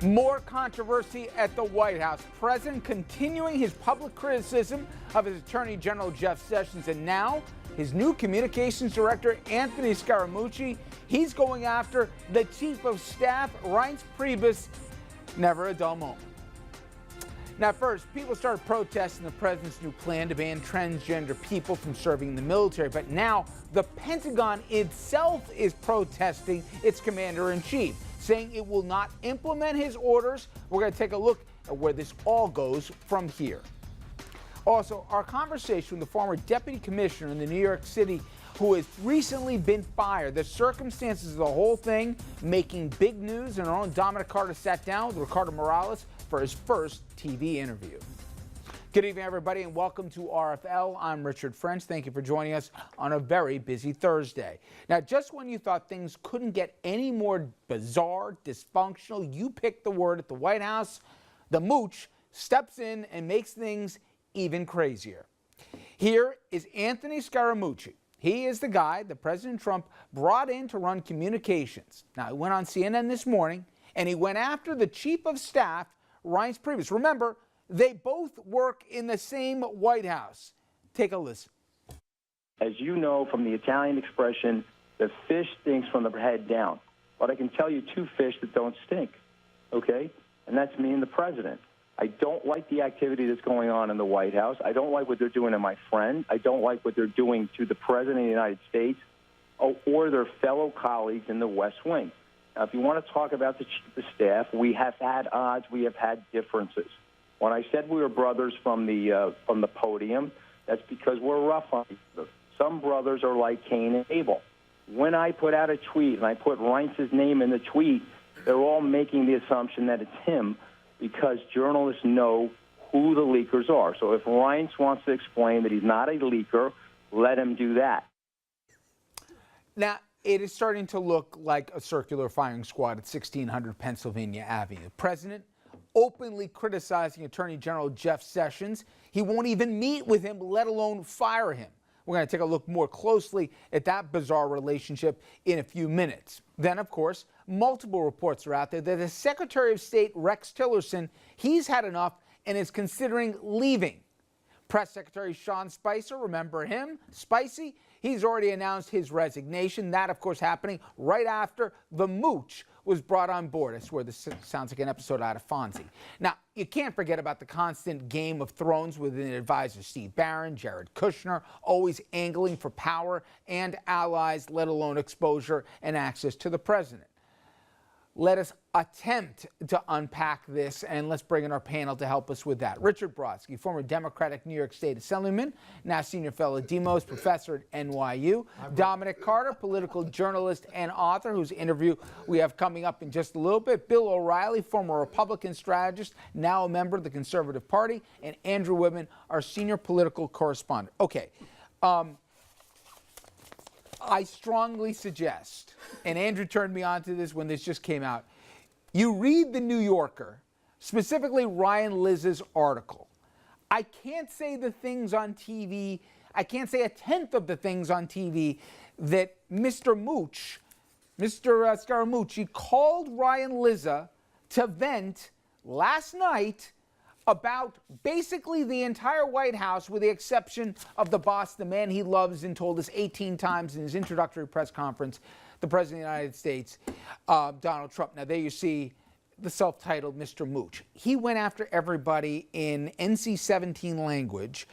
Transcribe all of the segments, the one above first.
More controversy at the White House. President continuing his public criticism of his Attorney General Jeff Sessions, and now his new communications director, Anthony Scaramucci. He's going after the Chief of Staff, Reince Priebus. Never a dull moment. Now, first, people started protesting the president's new plan to ban transgender people from serving in the military. But now the Pentagon itself is protesting its commander-in-chief, saying it will not implement his orders. We're going to take a look at where this all goes from here. Also, our conversation with the former deputy commissioner in the New York City who has recently been fired. The circumstances of the whole thing making big news, and our own Dominic Carter sat down with Ricardo Morales for his first TV interview. Good evening, everybody, and welcome to RFL. I'm Richard French. Thank you for joining us on a very busy Thursday. Now, just when you thought things couldn't get any more bizarre, dysfunctional, you picked the word at the White House. The mooch steps in and makes things even crazier. Here is Anthony Scaramucci. He is the guy that President Trump brought in to run communications. Now, he went on CNN this morning, and he went after the Chief of Staff, Reince Priebus. Remember, they both work in the same White House. Take a listen. As you know from the Italian expression, the fish stinks from the head down. But I can tell you two fish that don't stink, okay? And that's me and the president. I don't like the activity that's going on in the White House. I don't like what they're doing to my friend. I don't like what they're doing to the President of the United States or their fellow colleagues in the West Wing. Now, if you want to talk about the Chief of Staff, we have had odds. We have had differences. When I said we were brothers from the podium, that's because we're rough on each other. Some brothers are like Cain and Abel. When I put out a tweet and I put Reince's name in the tweet, they're all making the assumption that it's him, because journalists know who the leakers are. So if Reince wants to explain that he's not a leaker, let him do that. Now, it is starting to look like a circular firing squad at 1600 Pennsylvania Avenue. The president openly criticizing Attorney General Jeff Sessions. He won't even meet with him, let alone fire him. We're going to take a look more closely at that bizarre relationship in a few minutes. Then, of course, multiple reports are out there that the Secretary of State, Rex Tillerson, he's had enough and is considering leaving. Press Secretary Sean Spicer, remember him? Spicy, he's already announced his resignation. That, of course, happening right after the mooch was brought on board. I swear this sounds like an episode out of Fonzie. Now, you can't forget about the constant Game of Thrones within advisors Steve Barron, Jared Kushner, always angling for power and allies, let alone exposure and access to the president. Let us attempt to unpack this, and let's bring in our panel to help us with that. Richard Brodsky, former Democratic New York State Assemblyman, now senior fellow Demos professor at NYU. Dominic Carter, political journalist and author, whose interview we have coming up in just a little bit. Bill O'Reilly, former Republican strategist, now a member of the Conservative Party. And Andrew Whitman, our senior political correspondent. Okay. I strongly suggest, and Andrew turned me on to this when this just came out, you read The New Yorker, specifically Ryan Liz's article. I can't say the things on TV, I can't say a tenth of the things on TV that Mr. Scaramucci called Ryan Lizza to vent last night about basically the entire White House, with the exception of the boss, the man he loves and told us 18 times in his introductory press conference, the President of the United States, Donald Trump. Now, there you see the self-titled Mr. Mooch. He went after everybody in NC-17 language.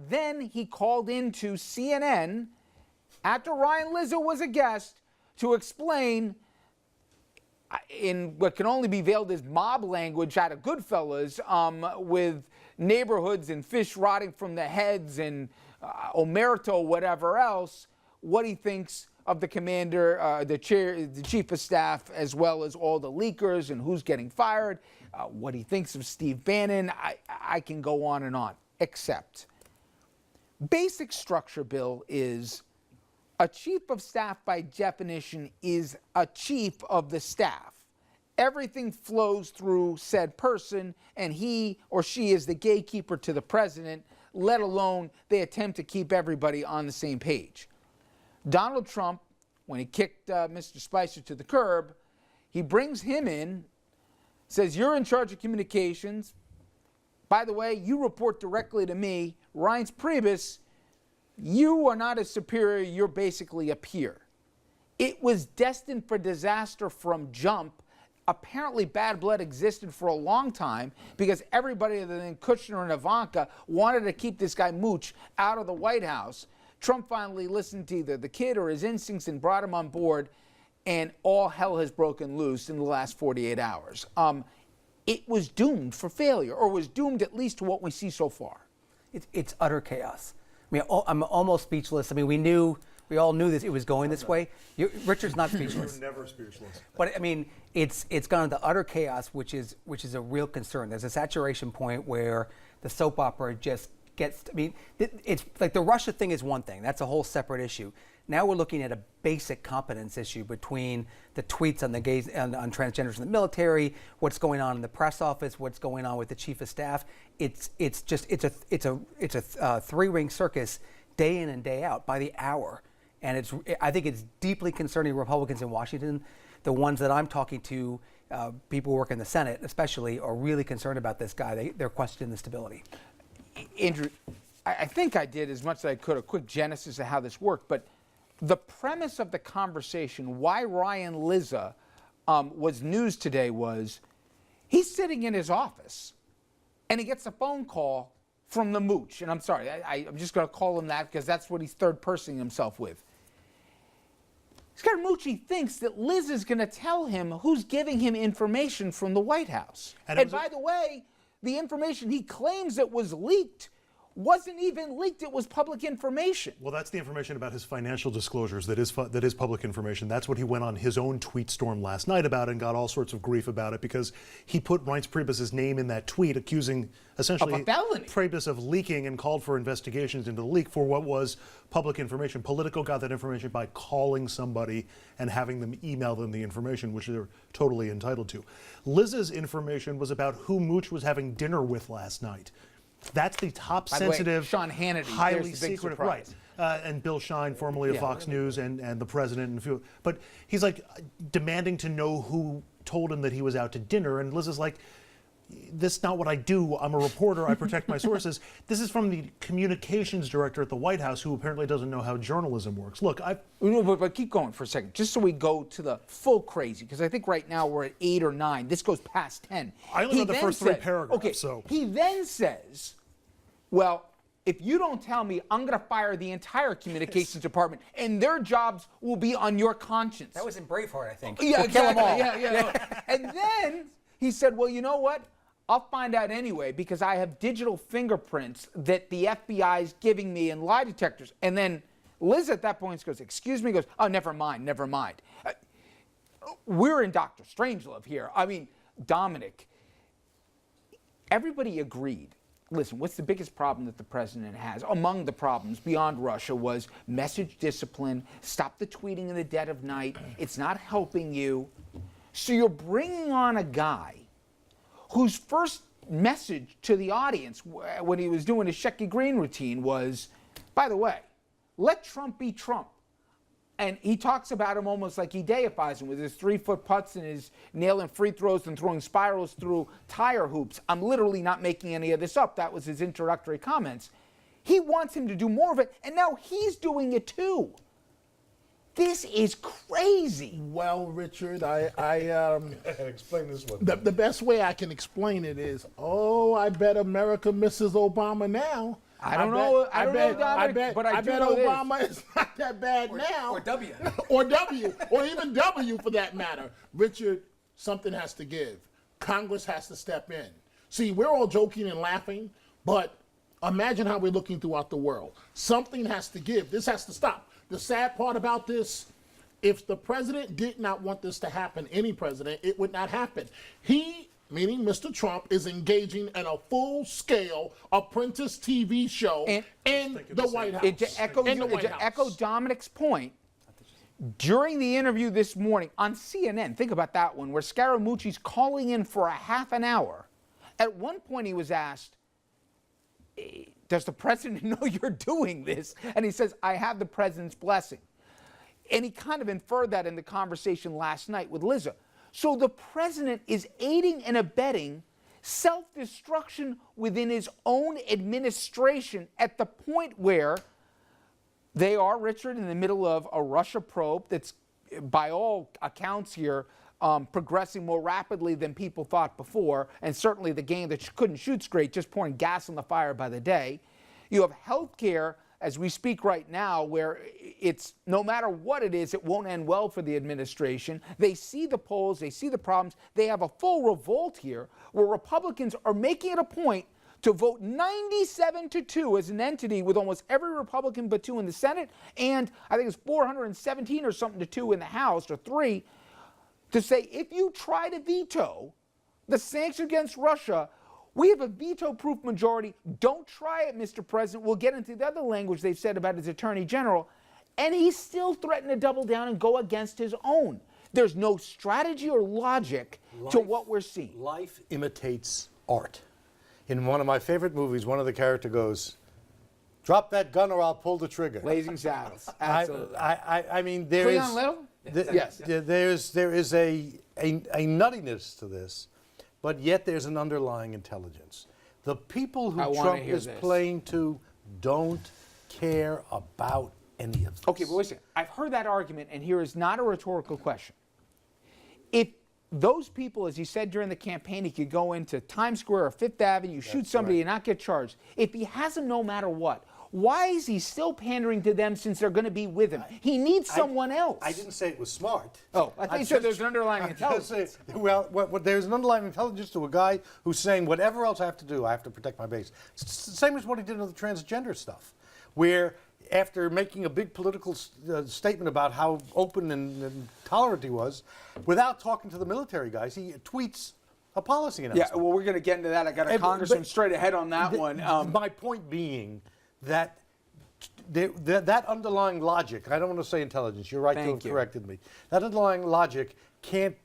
Then he called into CNN after Ryan Lizza was a guest to explain in what can only be veiled as mob language out of Goodfellas, with neighborhoods and fish rotting from the heads and omerta, whatever else, what he thinks of the commander, the chief of staff, as well as all the leakers and who's getting fired, what he thinks of Steve Bannon. I can go on and on, except basic structure, Bill, is a chief of staff, by definition, is a chief of the staff. Everything flows through said person, and he or she is the gatekeeper to the president, let alone they attempt to keep everybody on the same page. Donald Trump, when he kicked Mr. Spicer to the curb, he brings him in says, you're in charge of communications. By the way, you report directly to me. Reince Priebus, you are not a superior, you're basically a peer. It was destined for disaster from jump. Apparently bad blood existed for a long time because everybody other than Kushner and Ivanka wanted to keep this guy Mooch out of the White House. Trump finally listened to either the kid or his instincts and brought him on board, and all hell has broken loose in the last 48 hours. It was doomed for failure, or was doomed at least to what we see so far. It's utter chaos. I mean, I'm almost speechless. I mean, we all knew this. It was going this way. Richard's not speechless. You're never speechless. But I mean, it's gone into utter chaos, which is a real concern. There's a saturation point where the soap opera just gets. I mean, it's like the Russia thing is one thing. That's a whole separate issue. Now we're looking at a basic competence issue between the tweets on the gays on transgenders in the military, what's going on in the press office, what's going on with the chief of staff. It's a three-ring circus, day in and day out, by the hour. And I think it's deeply concerning Republicans in Washington. The ones that I'm talking to, people who work in the Senate especially, are really concerned about this guy. They're questioning the stability. Andrew, I think I did as much as I could, a quick genesis of how this worked, but the premise of the conversation, why Ryan Lizza was news today, was he's sitting in his office and he gets a phone call from the Mooch. And I'm sorry, I'm just going to call him that because that's what he's third-personing himself with. Scaramucci thinks that Liz is going to tell him who's giving him information from the White House. And by the way, the information he claims that was leaked wasn't even leaked. It was public information. Well, that's the information about his financial disclosures that is public information. That's what he went on his own tweet storm last night about and got all sorts of grief about it because he put Reince Priebus's name in that tweet accusing essentially of a felony. Priebus of leaking and called for investigations into the leak for what was public information. Politico got that information by calling somebody and having them email them the information, which they're totally entitled to. Liz's information was about who Mooch was having dinner with last night. That's the top sensitive, Sean Hannity, highly the big secretive, surprise. right? And Bill Shine, formerly of Fox News, and the president, and a few. But he's like demanding to know who told him that he was out to dinner, and Liz is like, "This is not what I do. I'm a reporter. I protect my sources." This is from the communications director at the White House, who apparently doesn't know how journalism works. Look, but keep going for a second, just so we go to the full crazy, because I think right now we're at 8 or 9. This goes past 10. I only know the first 3 paragraphs. Okay, so he then says, well, if you don't tell me, I'm going to fire the entire communications department, and their jobs will be on your conscience. That was in Braveheart, I think. Yeah, we'll exactly. Kill them all. Yeah. And then he said, well, you know what? I'll find out anyway because I have digital fingerprints that the FBI is giving me and lie detectors. And then Liz at that point goes, excuse me, goes, oh, never mind. We're in Dr. Strangelove here. I mean, Dominic, everybody agreed. Listen, what's the biggest problem that the president has? Among the problems beyond Russia was message discipline, stop the tweeting in the dead of night. It's not helping you. So you're bringing on a guy whose first message to the audience when he was doing his Shecky Green routine was, by the way, let Trump be Trump. And he talks about him almost like he deifies him with his 3-foot putts and his nailing free throws and throwing spirals through tire hoops. I'm literally not making any of this up. That was his introductory comments. He wants him to do more of it, and now he's doing it too. This is crazy. Well, Richard, I explain this one. The best way I can explain it is, I bet America misses Obama now. I don't know, Dominic, but I bet Obama is not that bad now. Or W. Or W, or even W for that matter. Richard, something has to give. Congress has to step in. See, we're all joking and laughing, but imagine how we're looking throughout the world. Something has to give. This has to stop. The sad part about this, if the president did not want this to happen, any president, it would not happen. He, meaning Mr. Trump, is engaging in a full-scale apprentice TV show in the White House. To echo Dominic's point, during the interview this morning on CNN, think about that one, where Scaramucci's calling in for a half an hour. At one point he was asked, does the president know you're doing this? And he says, I have the president's blessing. And he kind of inferred that in the conversation last night with Lizza. So the president is aiding and abetting self-destruction within his own administration at the point where they are, Richard, in the middle of a Russia probe that's, by all accounts here, progressing more rapidly than people thought before, and certainly the game that couldn't shoot straight, just pouring gas on the fire by the day. You have health care as we speak right now, where it's no matter what it is, it won't end well for the administration. They see the polls, they see the problems. They have a full revolt here where Republicans are making it a point to vote 97-2 as an entity with almost every Republican but 2 in the Senate, and I think it's 417 or something to 2 in the House, or 3, to say if you try to veto the sanctions against Russia, we have a veto-proof majority. Don't try it, Mr. President. We'll get into the other language they've said about his attorney general. And he still threatened to double down and go against his own. There's no strategy or logic to what we're seeing. Life imitates art. In one of my favorite movies, one of the character goes, "Drop that gun or I'll pull the trigger." Blazing Saddles. Absolutely. I mean, there is... Cleon Little? Yes. There is a nuttiness to this, but yet there's an underlying intelligence. The people who Trump is playing to don't care about any of this. Okay, but listen, I've heard that argument, and here is not a rhetorical question. If those people, as he said during the campaign, he could go into Times Square or Fifth Avenue, shoot somebody and not get charged. If he has them no matter what, why is he still pandering to them since they're going to be with him? He needs someone else. I didn't say it was smart. Oh, I think you said there's an underlying intelligence. There's an underlying intelligence to a guy who's saying, whatever else I have to do, I have to protect my base. It's the same as what he did with the transgender stuff, where after making a big political statement about how open and tolerant he was, without talking to the military guys, he tweets a policy announcement. Yeah, well, we're going to get into that. I got a congressman straight ahead on that one. My point being that that underlying logic, I don't want to say intelligence, you're right to have corrected me. That underlying logic can't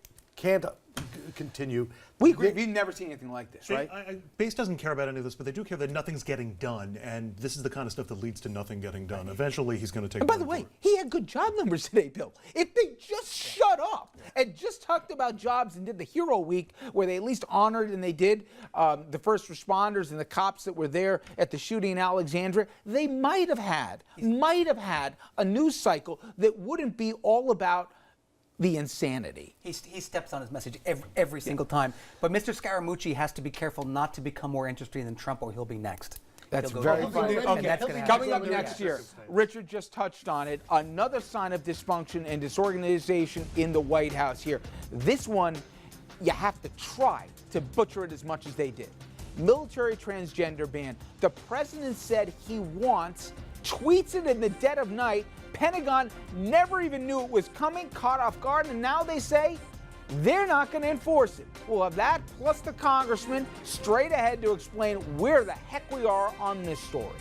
continue. We agree. We've never seen anything like this, right? Base doesn't care about any of this, but they do care that nothing's getting done, and this is the kind of stuff that leads to nothing getting done. Eventually, he's going to take. And by the way, he had good job numbers today, Bill. If they just shut up and just talked about jobs and did the Hero Week, where they at least honored, and they did, the first responders and the cops that were there at the shooting in Alexandria, they might have had a news cycle that wouldn't be all about the insanity. He steps on his message every single time. But Mr. Scaramucci has to be careful not to become more interesting than Trump, or he'll be next. That's very funny. Okay. Coming up next year, Richard just touched on it. Another sign of dysfunction and disorganization in the White House here. This one, you have to try to butcher it as much as they did. Military transgender ban. The president said he wants, tweets it in the dead of night. Pentagon never even knew it was coming, caught off guard, and now they say they're not going to enforce it. We'll have that plus the congressman straight ahead to explain where the heck we are on this story.